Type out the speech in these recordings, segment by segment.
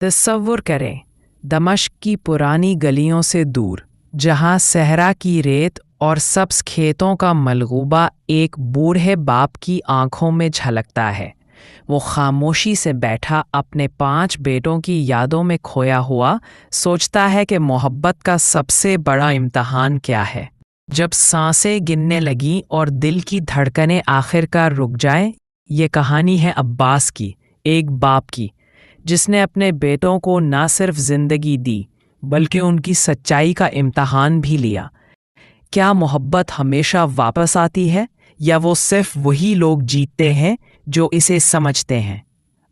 तसव्वुर करें, दमिश्क की पुरानी गलियों से दूर, जहां सहरा की रेत और सब्ज खेतों का मलगूबा एक बूढ़े बाप की आंखों में झलकता है। वो खामोशी से बैठा अपने 5 बेटों की यादों में खोया हुआ सोचता है कि मोहब्बत का सबसे बड़ा इम्तहान क्या है। जब सांसें गिनने लगीं और दिल की धड़कनें आखिरकार रुक जाएं, ये कहानी है अब्बास की, एक बाप की जिसने अपने बेटों को ना सिर्फ जिंदगी दी बल्कि उनकी सच्चाई का इम्तहान भी लिया। क्या मोहब्बत हमेशा वापस आती है या वो सिर्फ वही लोग जीतते हैं जो इसे समझते हैं?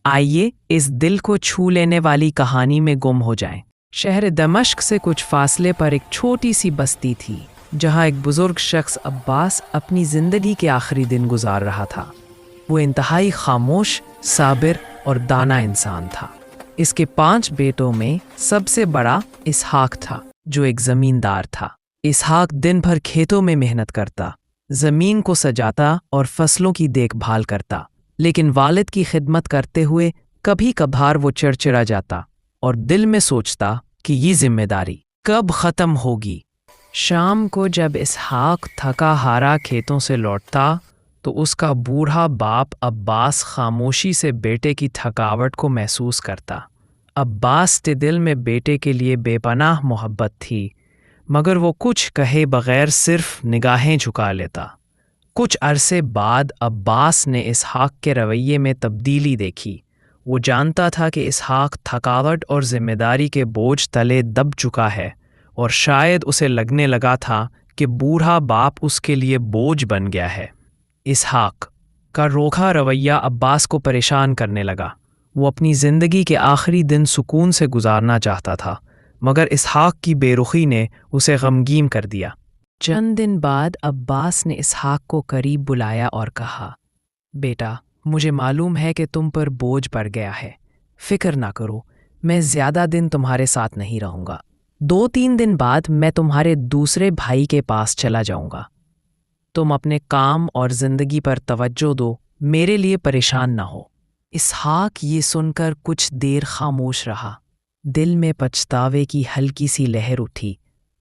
आइए इस दिल को छू लेने वाली कहानी में गुम हो जाएं। शहर दमिश्क से कुछ फासले पर एक छोटी सी बस्ती थी जहां एक बुजुर्ग शख्स अब्बास अपनी जिंदगी के आखिरी दिन गुजार रहा था। वो इंतहाई खामोश, साबिर और दाना इंसान था। इसके 5 बेटों में सबसे बड़ा इसहाक था, जो एक जमींदार था। इसहाक दिन भर खेतों में मेहनत करता, जमीन को सजाता और फसलों की देखभाल करता, लेकिन वालिद की खिदमत करते हुए कभी कभार वो चिड़चिड़ा जाता और दिल में सोचता कि ये जिम्मेदारी कब खत्म होगी। शाम को जब इसहाक थका हारा खेतों से लौटता तो उसका बूढ़ा बाप अब्बास खामोशी से बेटे की थकावट को महसूस करता। अब्बास के दिल में बेटे के लिए बेपनाह मोहब्बत थी, मगर वो कुछ कहे बगैर सिर्फ निगाहें झुका लेता। कुछ अरसे बाद अब्बास ने इसहाक के रवैये में तब्दीली देखी। वो जानता था कि इसहाक थकावट और जिम्मेदारी के बोझ तले दब चुका है और शायद उसे लगने लगा था कि बूढ़ा बाप उसके लिए बोझ बन गया है। इसहाक का रोखा रवैया अब्बास को परेशान करने लगा। वो अपनी ज़िंदगी के आखिरी दिन सुकून से गुजारना चाहता था, मगर इसहाक की बेरुखी ने उसे गमगीन कर दिया। चंद दिन बाद अब्बास ने इसहाक को करीब बुलाया और कहा, बेटा, मुझे मालूम है कि तुम पर बोझ पड़ गया है। फिक्र ना करो, मैं ज़्यादा दिन तुम्हारे साथ नहीं रहूँगा। 2-3 दिन बाद मैं तुम्हारे दूसरे भाई के पास चला जाऊँगा। तुम अपने काम और ज़िंदगी पर तवज्जो दो, मेरे लिए परेशान ना हो। इसहाक ये सुनकर कुछ देर खामोश रहा। दिल में पछतावे की हल्की सी लहर उठी,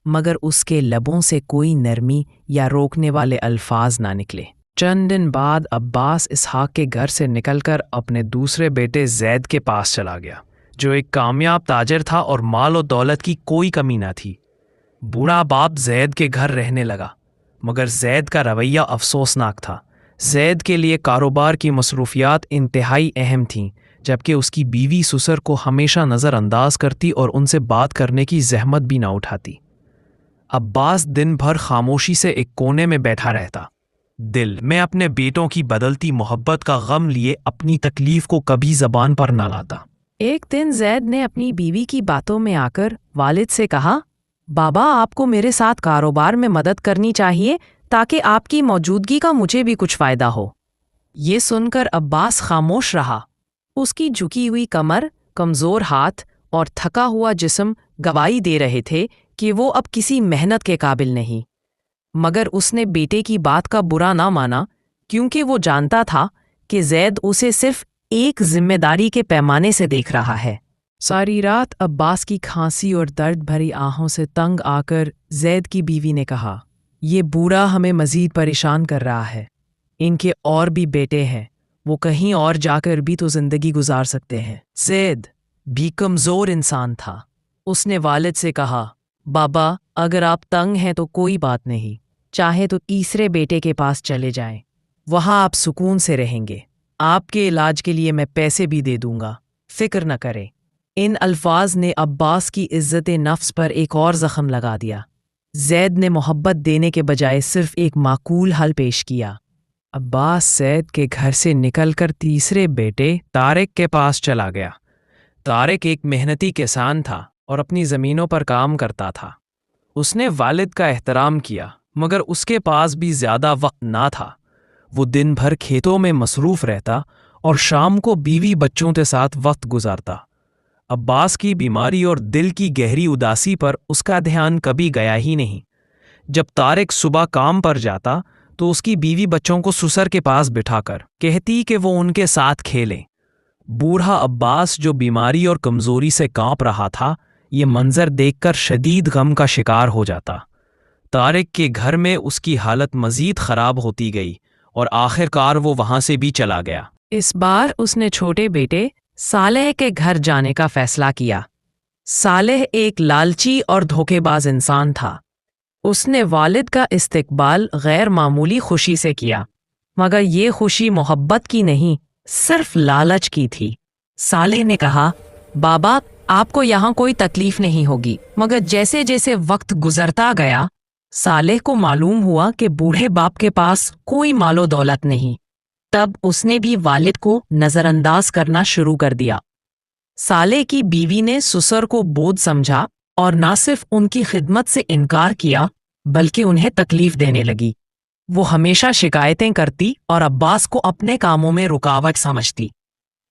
मगर उसके लबों से कोई नरमी या रोकने वाले अल्फाज ना निकले। चंद दिन बाद अब्बास इसहाक के घर से निकलकर अपने दूसरे बेटे जैद के पास चला गया, जो एक कामयाब ताजिर था और माल और दौलत की कोई कमी ना थी। बूढ़ा बाप जैद के घर रहने लगा, मगर जैद का रवैया अफसोसनाक था। जैद के लिए कारोबार की मसरूफियात इंतहाई अहम थीं, जबकि उसकी बीवी ससुर को हमेशा नज़रअंदाज करती और उनसे बात करने की जहमत भी ना उठाती। अब्बास दिन भर खामोशी से एक कोने में बैठा रहता, दिल में अपने बेटों की बदलती मोहब्बत का गम लिए अपनी तकलीफ को कभी ज़बान पर न लाता। एक दिन जैद ने अपनी बीवी की बातों में आकर वालिद से कहा, बाबा, आपको मेरे साथ कारोबार में मदद करनी चाहिए ताकि आपकी मौजूदगी का मुझे भी कुछ फ़ायदा हो। ये सुनकर अब्बास खामोश रहा। उसकी झुकी हुई कमर, कमज़ोर हाथ और थका हुआ जिस्म गवाही दे रहे थे कि वो अब किसी मेहनत के काबिल नहीं। मगर उसने बेटे की बात का बुरा ना माना, क्योंकि वो जानता था कि जैद उसे सिर्फ एक जिम्मेदारी के पैमाने से देख रहा है। सारी रात अब्बास की खांसी और दर्द भरी आहों से तंग आकर जैद की बीवी ने कहा, ये बूढ़ा हमें मज़ीद परेशान कर रहा है। इनके और भी बेटे हैं, वो कहीं और जाकर भी तो ज़िंदगी गुजार सकते हैं। जैद भी कमज़ोर इंसान था। उसने वालिद से कहा, बाबा, अगर आप तंग हैं तो कोई बात नहीं, चाहे तो तीसरे बेटे के पास चले जाएं, वहाँ आप सुकून से रहेंगे। आपके इलाज के लिए मैं पैसे भी दे दूंगा, फिक्र न करें। इन अल्फाज ने अब्बास की इज्जत नफ्स पर एक और ज़ख्म लगा दिया। जैद ने मोहब्बत देने के बजाय सिर्फ एक माकूल हल पेश किया। अब्बास जैद के घर से निकलकर तीसरे बेटे तारिक के पास चला गया। तारिक एक मेहनती किसान था और अपनी ज़मीनों पर काम करता था। उसने वालिद का एहतराम किया, मगर उसके पास भी ज़्यादा वक्त ना था। वो दिन भर खेतों में मसरूफ़ रहता और शाम को बीवी बच्चों के साथ वक्त गुजारता। अब्बास की बीमारी और दिल की गहरी उदासी पर उसका ध्यान कभी गया ही नहीं। जब तारिक सुबह काम पर जाता तो उसकी बीवी बच्चों को ससुर के पास बिठाकर कहती कि वो उनके साथ खेलें। बूढ़ा अब्बास जो बीमारी और कमजोरी से कांप रहा था, ये मंजर देखकर शदीद गम का शिकार हो जाता। तारिक के घर में उसकी हालत मजीद खराब होती गई और आखिरकार वो वहां से भी चला गया। इस बार उसने छोटे बेटे सालेह के घर जाने का फैसला किया। सालेह एक लालची और धोखेबाज इंसान था। उसने वालिद का इस्तकबाल गैर मामूली खुशी से किया, मगर ये खुशी मोहब्बत की नहीं, सिर्फ लालच की थी। सालेह ने कहा, बाबा आपको यहाँ कोई तकलीफ नहीं होगी। मगर जैसे जैसे वक्त गुजरता गया, सालेह को मालूम हुआ कि बूढ़े बाप के पास कोई मालो दौलत नहीं। तब उसने भी वालिद को नजरअंदाज करना शुरू कर दिया। सालेह की बीवी ने ससुर को बोझ समझा और न सिर्फ उनकी खिदमत से इनकार किया, बल्कि उन्हें तकलीफ देने लगी। वो हमेशा शिकायतें करती और अब्बास को अपने कामों में रुकावट समझती।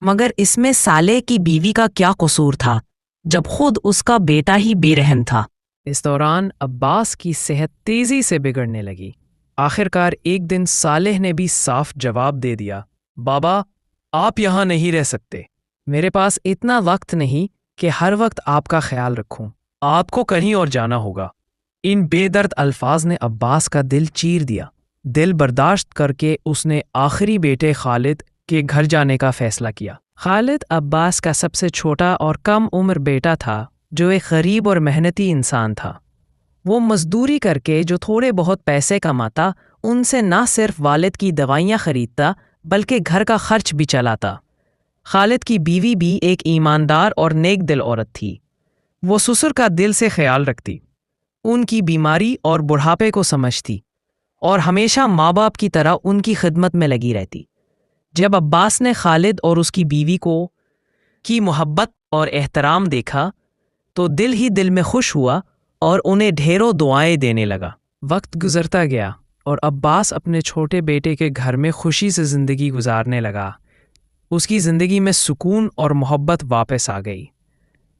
मगर इसमें सालेह की बीवी का क्या कसूर था, जब खुद उसका बेटा ही बेरहम था। इस दौरान अब्बास की सेहत तेजी से बिगड़ने लगी। आखिरकार एक दिन सालेह ने भी साफ जवाब दे दिया, बाबा आप यहाँ नहीं रह सकते। मेरे पास इतना वक्त नहीं कि हर वक्त आपका ख्याल रखूं। आपको कहीं और जाना होगा। इन बेदर्द अल्फाज ने अब्बास का दिल चीर दिया। दिल बर्दाश्त करके उसने आखिरी बेटे खालिद के घर जाने का फैसला किया। खालिद अब्बास का सबसे छोटा और कम उम्र बेटा था, जो एक गरीब और मेहनती इंसान था। वो मजदूरी करके जो थोड़े बहुत पैसे कमाता, उनसे न सिर्फ वालिद की दवाइयाँ खरीदता, बल्कि घर का खर्च भी चलाता। खालिद की बीवी भी एक ईमानदार और नेक दिल औरत थी। वो ससुर का दिल से ख्याल रखती, उनकी बीमारी और बुढ़ापे को समझती और हमेशा माँ बाप की तरह उनकी खिदमत में लगी रहती। जब अब्बास ने खालिद और उसकी बीवी की मोहब्बत और एहतराम देखा, तो दिल ही दिल में खुश हुआ और उन्हें ढेरों दुआएं देने लगा। वक्त गुजरता गया और अब्बास अपने छोटे बेटे के घर में खुशी से ज़िंदगी गुजारने लगा। उसकी ज़िंदगी में सुकून और मोहब्बत वापस आ गई।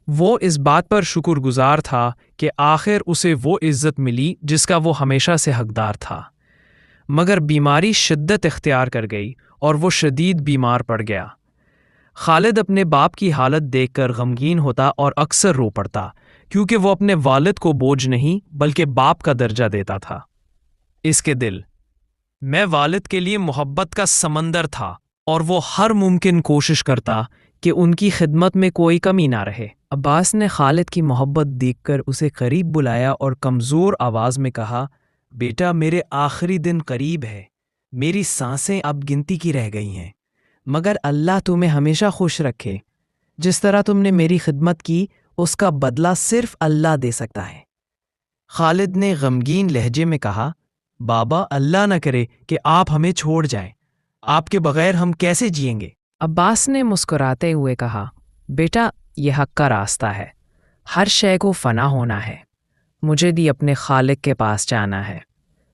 वो इस बात पर शुक्रगुजार था कि आखिर उसे वो इज़्ज़त मिली जिसका वो हमेशा से हकदार था। मगर बीमारी शिद्दत इख्तियार कर गई और वो शदीद बीमार पड़ गया। खालिद अपने बाप की हालत देखकर गमगीन होता और अक्सर रो पड़ता, क्योंकि वो अपने वालिद को बोझ नहीं बल्कि बाप का दर्जा देता था। इसके दिल में वालिद के लिए मोहब्बत का समंदर था और वो हर मुमकिन कोशिश करता कि उनकी खिदमत में कोई कमी ना रहे। अब्बास ने खालिद की मोहब्बत देखकर उसे करीब बुलाया और कमज़ोर आवाज़ में कहा, बेटा मेरे आखिरी दिन करीब है। मेरी सांसें अब गिनती की रह गई हैं, मगर अल्लाह तुम्हें हमेशा खुश रखे। जिस तरह तुमने मेरी खिदमत की, उसका बदला सिर्फ अल्लाह दे सकता है। खालिद ने गमगीन लहजे में कहा, बाबा अल्लाह न करे कि आप हमें छोड़ जाएं। आपके बगैर हम कैसे जिएंगे? अब्बास ने मुस्कुराते हुए कहा, बेटा यह हक का रास्ता है। हर शय को फना होना है। मुझे भी अपने खालिक के पास जाना है।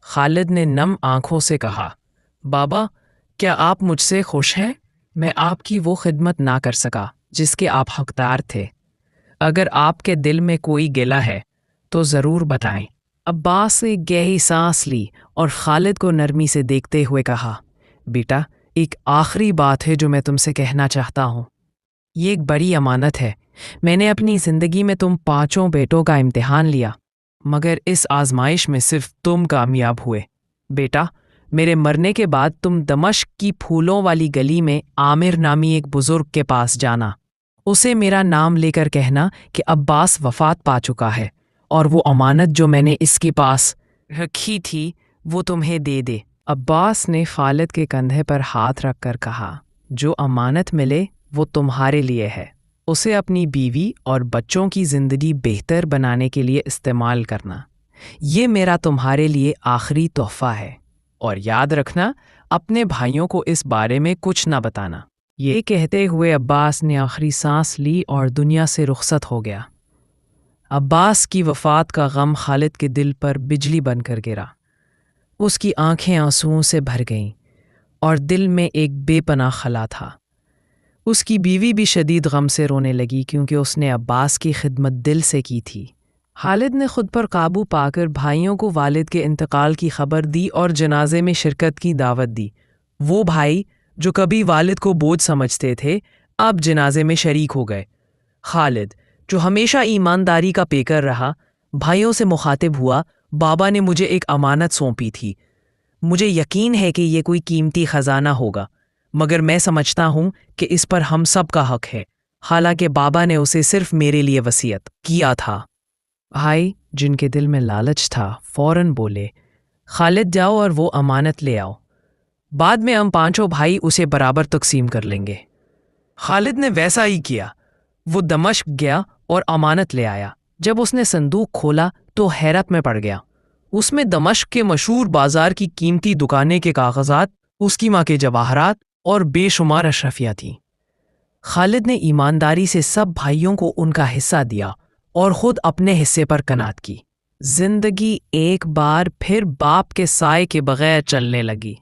खालिद ने नम आंखों से कहा, बाबा क्या आप मुझसे खुश हैं? मैं आपकी वो खिदमत ना कर सका जिसके आप हकदार थे। अगर आपके दिल में कोई गिला है तो ज़रूर बताएं। अब्बास ने गहरी सांस ली और खालिद को नरमी से देखते हुए कहा, बेटा एक आखिरी बात है जो मैं तुमसे कहना चाहता हूँ। ये एक बड़ी अमानत है। मैंने अपनी ज़िंदगी में तुम 5 बेटों का इम्तिहान लिया, मगर इस आजमाइश में सिर्फ तुम कामयाब हुए। बेटा मेरे मरने के बाद तुम दमश्क की फूलों वाली गली में आमिर नामी एक बुजुर्ग के पास जाना। उसे मेरा नाम लेकर कहना कि अब्बास वफात पा चुका है और वो अमानत जो मैंने इसके पास रखी थी वो तुम्हें दे दे। अब्बास ने खालिद के कंधे पर हाथ रखकर कहा, जो अमानत मिले वो तुम्हारे लिए है। उसे अपनी बीवी और बच्चों की ज़िंदगी बेहतर बनाने के लिए इस्तेमाल करना। ये मेरा तुम्हारे लिए आखिरी तोहफ़ा है। और याद रखना, अपने भाइयों को इस बारे में कुछ ना बताना। ये कहते हुए अब्बास ने आखिरी सांस ली और दुनिया से रुखसत हो गया। अब्बास की वफ़ात का गम खालिद के दिल पर बिजली बनकर गिरा। उसकी आंखें आंसुओं से भर गईं और दिल में एक बेपनाह खला था। उसकी बीवी भी शदीद गम से रोने लगी, क्योंकि उसने अब्बास की खिदमत दिल से की थी। खालिद ने खुद पर काबू पाकर भाइयों को वालिद के इंतकाल की खबर दी और जनाजे में शिरकत की दावत दी। वो भाई जो कभी वालिद को बोझ समझते थे, آپ جنازے میں شریک ہو گئے۔ خالد، جو ہمیشہ ایمانداری کا پیکر رہا، بھائیوں سے مخاطب ہوا، بابا نے مجھے ایک امانت سونپی تھی۔ مجھے یقین ہے کہ یہ کوئی قیمتی خزانہ ہوگا، مگر میں سمجھتا ہوں کہ اس پر ہم سب کا حق ہے، حالانکہ بابا نے اسے صرف میرے لیے وصیت کیا تھا۔ بھائی، جن کے دل میں لالچ تھا، فوراً بولے، خالد جاؤ اور وہ امانت لے آؤ، بعد میں ہم پانچوں بھائی اسے برابر تقسیم کر لیں گے۔ خالد نے ویسا ہی کیا۔ وہ دمشق گیا اور امانت لے آیا۔ جب اس نے صندوق کھولا تو حیرت میں پڑ گیا۔ اس میں دمشق کے مشہور بازار کی قیمتی دکانیں کے کاغذات، اس کی ماں کے جواہرات اور بے شمار اشرفیاں تھیں۔ خالد نے ایمانداری سے سب بھائیوں کو ان کا حصہ دیا اور خود اپنے حصے پر کنات کی۔ زندگی ایک بار پھر باپ کے سائے کے بغیر چلنے لگی،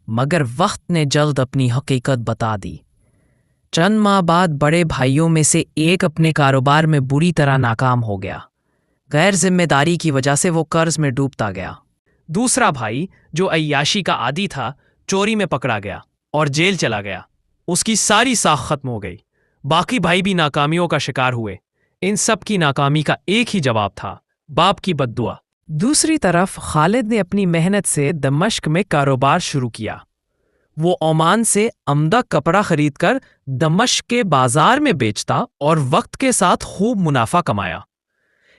مگر وقت نے جلد اپنی حقیقت بتا دی۔ چند ماہ بعد بڑے بھائیوں میں سے ایک اپنے کاروبار میں بری طرح ناکام ہو گیا۔ غیر ذمہ داری کی وجہ سے وہ قرض میں ڈوبتا گیا۔ دوسرا بھائی، جو عیاشی کا عادی تھا، چوری میں پکڑا گیا اور جیل چلا گیا۔ اس کی ساری ساکھ ختم ہو گئی۔ باقی بھائی بھی ناکامیوں کا شکار ہوئے۔ ان سب کی ناکامی کا ایک ہی جواب تھا، باپ کی بد دعا۔ دوسری طرف خالد نے اپنی محنت سے دمشق میں کاروبار شروع کیا۔ وہ عمان سے عمدہ کپڑا خرید کر دمشق کے بازار میں بیچتا اور وقت کے ساتھ خوب منافع کمایا۔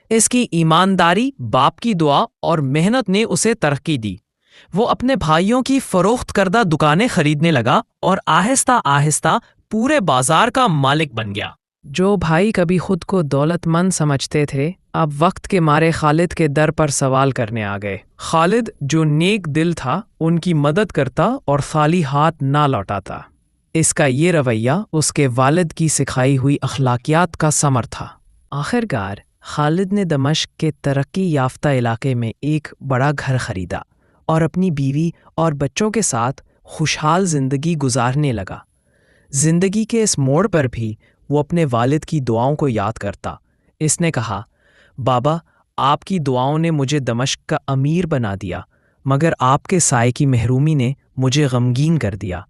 اس کی ایمانداری، باپ کی دعا اور محنت نے اسے ترقی دی۔ وہ اپنے بھائیوں کی فروخت کردہ دکانیں خریدنے لگا اور آہستہ آہستہ پورے بازار کا مالک بن گیا۔ جو بھائی کبھی خود کو دولت مند سمجھتے تھے، اب وقت کے مارے خالد کے در پر سوال کرنے آ گئے۔ خالد، جو نیک دل تھا، ان کی مدد کرتا اور خالی ہاتھ نہ لوٹاتا۔ اس کا یہ رویہ اس کے والد کی سکھائی ہوئی اخلاقیات کا ثمر تھا۔ آخرکار خالد نے دمشق کے ترقی یافتہ علاقے میں ایک بڑا گھر خریدا اور اپنی بیوی اور بچوں کے ساتھ خوشحال زندگی گزارنے لگا۔ زندگی کے اس موڑ پر بھی وہ اپنے والد کی دعاؤں کو یاد کرتا۔ اس نے کہا، بابا، آپ کی دعاؤں نے مجھے دمشق کا امیر بنا دیا، مگر آپ کے سائے کی محرومی نے مجھے غمگین کر دیا۔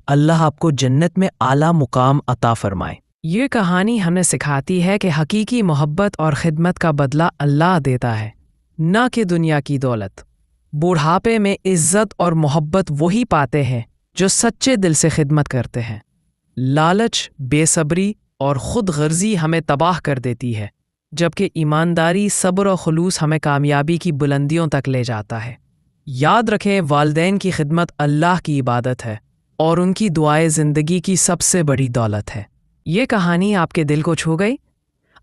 اللہ آپ کو جنت میں اعلیٰ مقام عطا فرمائے۔ یہ کہانی ہمیں سکھاتی ہے کہ حقیقی محبت اور خدمت کا بدلہ اللہ دیتا ہے، نہ کہ دنیا کی دولت۔ بوڑھاپے میں عزت اور محبت وہی پاتے ہیں جو سچے دل سے خدمت کرتے ہیں۔ لالچ، بے صبری اور خود غرضی ہمیں تباہ کر دیتی ہے، جبکہ ایمانداری، صبر و خلوص ہمیں کامیابی کی بلندیوں تک لے جاتا ہے۔ یاد رکھیں، والدین کی خدمت اللہ کی عبادت ہے اور ان کی دعائیں زندگی کی سب سے بڑی دولت ہے۔ یہ کہانی آپ کے دل کو چھو گئی؟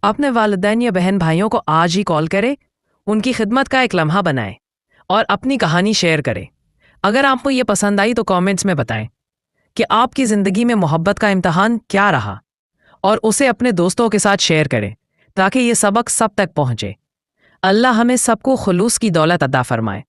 اپنے والدین یا بہن بھائیوں کو آج ہی کال کریں، ان کی خدمت کا ایک لمحہ بنائیں اور اپنی کہانی شیئر کریں۔ اگر آپ کو یہ پسند آئی تو کامنٹس میں بتائیں کہ آپ کی زندگی میں محبت کا امتحان کیا رہا، اور اسے اپنے دوستوں کے ساتھ شیئر کریں تاکہ یہ سبق سب تک پہنچے۔ اللہ ہمیں سب کو خلوص کی دولت عطا فرمائے۔